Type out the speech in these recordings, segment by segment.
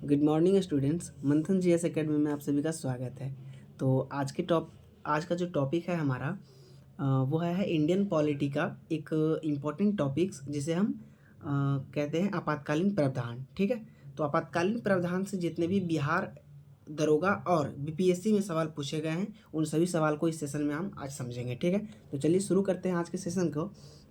Good morning students, मंथन GS academy में आप सभी का स्वागत है। तो आज का जो टॉपिक है हमारा वो है इंडियन पॉलिटी का एक इम्पॉर्टेंट टॉपिक्स जिसे हम कहते हैं आपातकालीन प्रावधान। ठीक है, तो आपातकालीन प्रावधान से जितने भी बिहार दरोगा और बीपीएससी में सवाल पूछे गए हैं उन सभी सवाल को इस सेशन में हम आज समझेंगे। ठीक है, तो चलिए शुरू करते हैं आज के सेशन को।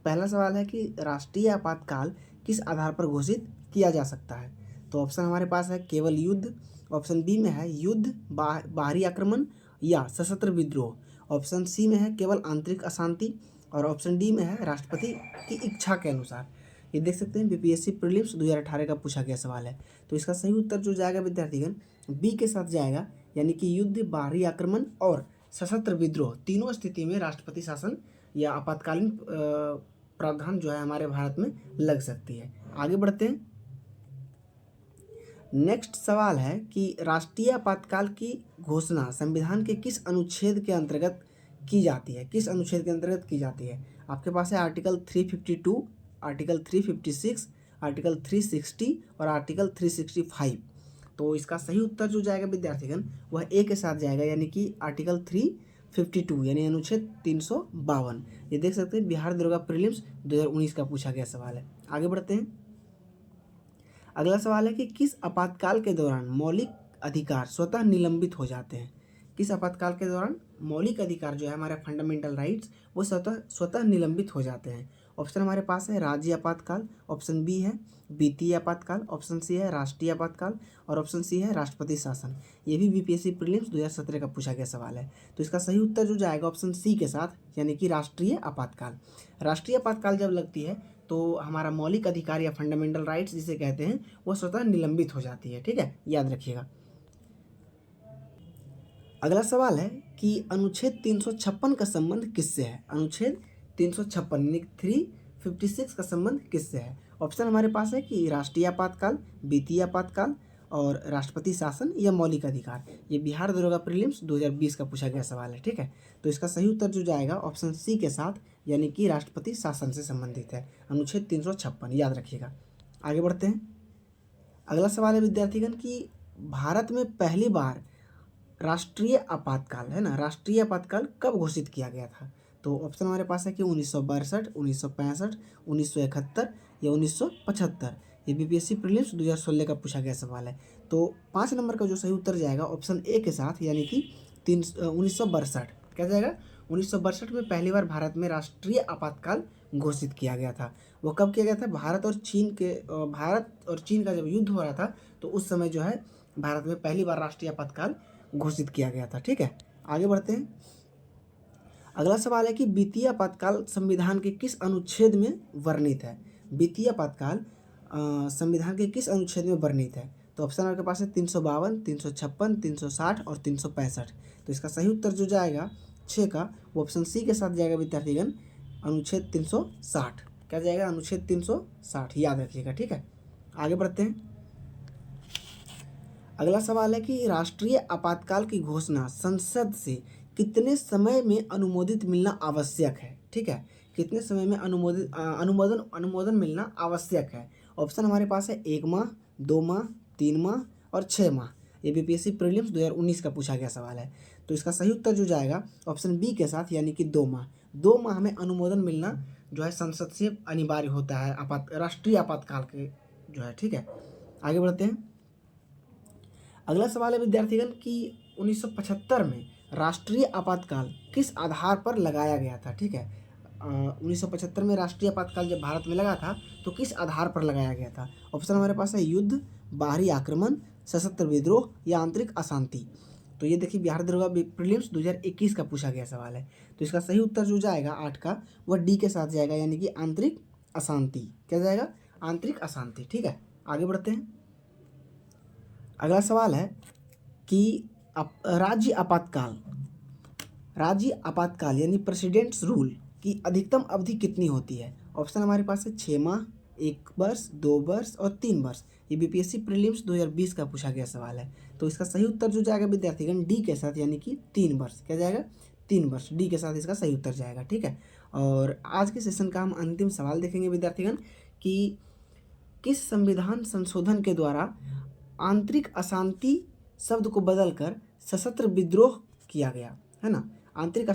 पहला सवाल है कि राष्ट्रीय आपातकाल किस आधार पर घोषित किया जा सकता है। तो ऑप्शन हमारे पास है केवल युद्ध, ऑप्शन बी में है युद्ध, बाहरी आक्रमण या सशस्त्र विद्रोह, ऑप्शन सी में है केवल आंतरिक अशांति और ऑप्शन डी में है राष्ट्रपति की इच्छा के अनुसार। ये देख सकते हैं बीपीएससी प्रीलिम्स 2018 का पूछा गया सवाल है। तो इसका सही उत्तर जो जाएगा विद्यार्थीगण बी के साथ जाएगा, यानी कि युद्ध, बाहरी आक्रमण और सशस्त्र विद्रोह तीनों स्थिति में राष्ट्रपति शासन या आपातकालीन प्रावधान जो है हमारे भारत में लग सकती है। आगे बढ़ते हैं। नेक्स्ट सवाल है कि राष्ट्रीय आपातकाल की घोषणा संविधान के किस अनुच्छेद के अंतर्गत की जाती है। किस अनुच्छेद के अंतर्गत की जाती है? आपके पास है आर्टिकल 352, आर्टिकल 356, आर्टिकल 360 और आर्टिकल 365। तो इसका सही उत्तर जो जाएगा विद्यार्थीगण वह ए के साथ जाएगा, यानी कि आर्टिकल 352 यानी अनुच्छेद 352। ये देख सकते हैं बिहार दरोगा प्रीलिम्स 2019 का पूछा गया सवाल है। आगे बढ़ते हैं। अगला सवाल है कि किस आपातकाल के दौरान मौलिक अधिकार स्वतः निलंबित हो जाते हैं। किस आपातकाल के दौरान मौलिक अधिकार जो है हमारे फंडामेंटल राइट्स वो स्वतः निलंबित हो जाते हैं। ऑप्शन हमारे पास है राज्य आपातकाल, ऑप्शन बी है वित्तीय आपातकाल, ऑप्शन सी है राष्ट्रीय आपातकाल और ऑप्शन सी है राष्ट्रपति शासन। ये भी बीपीएससी प्रीलिम्स 2017 का पूछा गया सवाल है। तो इसका सही उत्तर जो जाएगा ऑप्शन सी के साथ, यानी कि राष्ट्रीय आपातकाल। राष्ट्रीय आपातकाल जब लगती है तो हमारा मौलिक अधिकार या फंडामेंटल राइट्स जिसे कहते हैं वो स्वतः निलंबित हो जाती है। ठीक है, याद रखिएगा। अगला सवाल है कि अनुच्छेद 356 का संबंध किससे है। अनुच्छेद 356 यानी 356 का संबंध किससे है? ऑप्शन हमारे पास है कि राष्ट्रीय आपातकाल, वित्तीय आपातकाल और राष्ट्रपति शासन या मौलिक अधिकार। ये बिहार दरोगा प्रीलिम्स 2020 का पूछा गया सवाल है। ठीक है, तो इसका सही उत्तर जो जाएगा ऑप्शन सी के साथ, यानी कि राष्ट्रपति शासन से संबंधित है अनुच्छेद 356, याद रखिएगा। आगे बढ़ते हैं। अगला सवाल है विद्यार्थीगण कि भारत में पहली बार राष्ट्रीय आपातकाल है ना, राष्ट्रीय आपातकाल कब घोषित किया गया था? तो ऑप्शन हमारे पास है कि 1962, 1965, 1971 या 1975। ये बीपीएससी प्रीलिम्स 2016 का पूछा गया सवाल है। तो 5 नंबर का जो सही उत्तर जाएगा ऑप्शन ए के साथ, यानी कि 1962। क्या जाएगा? 1962 में पहली बार भारत में राष्ट्रीय आपातकाल घोषित किया गया था। वो कब किया गया था? भारत और चीन का जब युद्ध हो रहा था तो उस समय जो है भारत में पहली बार राष्ट्रीय आपातकाल घोषित किया गया था। ठीक है, आगे बढ़ते हैं। अगला सवाल है कि वित्तीय आपातकाल संविधान के किस अनुच्छेद में वर्णित है। वित्तीय आपातकाल संविधान के किस अनुच्छेद में वर्णित है? तो ऑप्शन आपके पास है 352, 356, 360 और 365। तो इसका सही उत्तर जो जाएगा 6 का वो ऑप्शन सी के साथ जाएगा विद्यार्थीगण, अनुच्छेद 360। क्या जाएगा? अनुच्छेद 360, याद रखिएगा। ठीक है, आगे बढ़ते हैं। अगला सवाल है कि राष्ट्रीय आपातकाल की घोषणा संसद से कितने समय में अनुमोदित मिलना आवश्यक है। ठीक है, कितने समय में अनुमोदन मिलना आवश्यक है? ऑप्शन हमारे पास है 1 माह, 2 माह, 3 माह और 6 माह। ये बीपीएससी प्रीलिम्स 2019 का पूछा गया सवाल है। तो इसका सही उत्तर जो जाएगा ऑप्शन बी के साथ, यानी कि 2 माह। 2 माह में अनुमोदन मिलना जो है संसद से अनिवार्य होता है राष्ट्रीय आपातकाल के जो है। ठीक है, आगे बढ़ते हैं। अगला सवाल है विद्यार्थीगण कि 1975 में राष्ट्रीय आपातकाल किस आधार पर लगाया गया था। ठीक है, 1975 में राष्ट्रीय आपातकाल जब भारत में लगा था तो किस आधार पर लगाया गया था? ऑप्शन हमारे पास है युद्ध, बाहरी आक्रमण, सशस्त्र विद्रोह या आंतरिक अशांति। तो ये देखिए बिहार दरोगा प्रीलिम्स 2021 का पूछा गया सवाल है। तो इसका सही उत्तर जो जाएगा 8 का वह डी के साथ जाएगा, यानी कि आंतरिक अशांति। क्या जाएगा? आंतरिक अशांति। ठीक है, आगे बढ़ते हैं। अगला सवाल है कि राज्य आपातकाल यानी प्रेसिडेंट्स रूल की अधिकतम अवधि कितनी होती है? ऑप्शन हमारे पास है 6 माह, 1 वर्ष, 2 वर्ष और 3 वर्ष। ये बीपीएससी प्रीलिम्स 2020 का पूछा गया सवाल है। तो इसका सही उत्तर जो जाएगा विद्यार्थीगण डी के साथ, यानी कि 3 वर्ष। क्या जाएगा? 3 वर्ष, डी के साथ इसका सही उत्तर जाएगा। ठीक है, और आज के सेशन का हम अंतिम सवाल देखेंगे विद्यार्थीगण कि किस संविधान संशोधन के द्वारा आंतरिक अशांति शब्द को बदलकर सशस्त्र विद्रोह किया गया, है ना। आंतरिक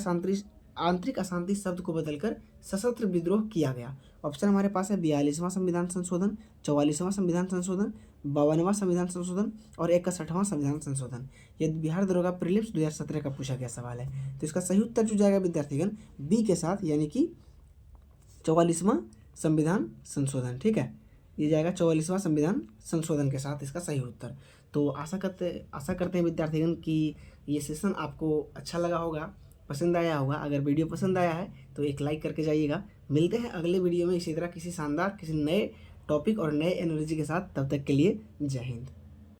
अशांति शब्द को बदलकर सशस्त्र विद्रोह किया गया। ऑप्शन हमारे पास है 42वां संविधान संशोधन, 44वां संविधान संशोधन, 52वां संविधान संशोधन और 61वां संविधान संशोधन। ये बिहार दरोगा प्रीलिम्स 2017 का पूछा गया सवाल है। तो इसका सही उत्तर जो जाएगा विद्यार्थीगण बी के साथ, यानी कि 44वां संविधान संशोधन। ठीक है, ये जाएगा 44वां संविधान संशोधन के साथ इसका सही उत्तर। तो आशा करते हैं विद्यार्थीगण कि ये सेशन आपको अच्छा लगा होगा, पसंद आया होगा। अगर वीडियो पसंद आया है तो एक लाइक करके जाइएगा। मिलते हैं अगले वीडियो में इसी तरह किसी शानदार किसी नए टॉपिक और नए एनर्जी के साथ। तब तक के लिए जय हिंद।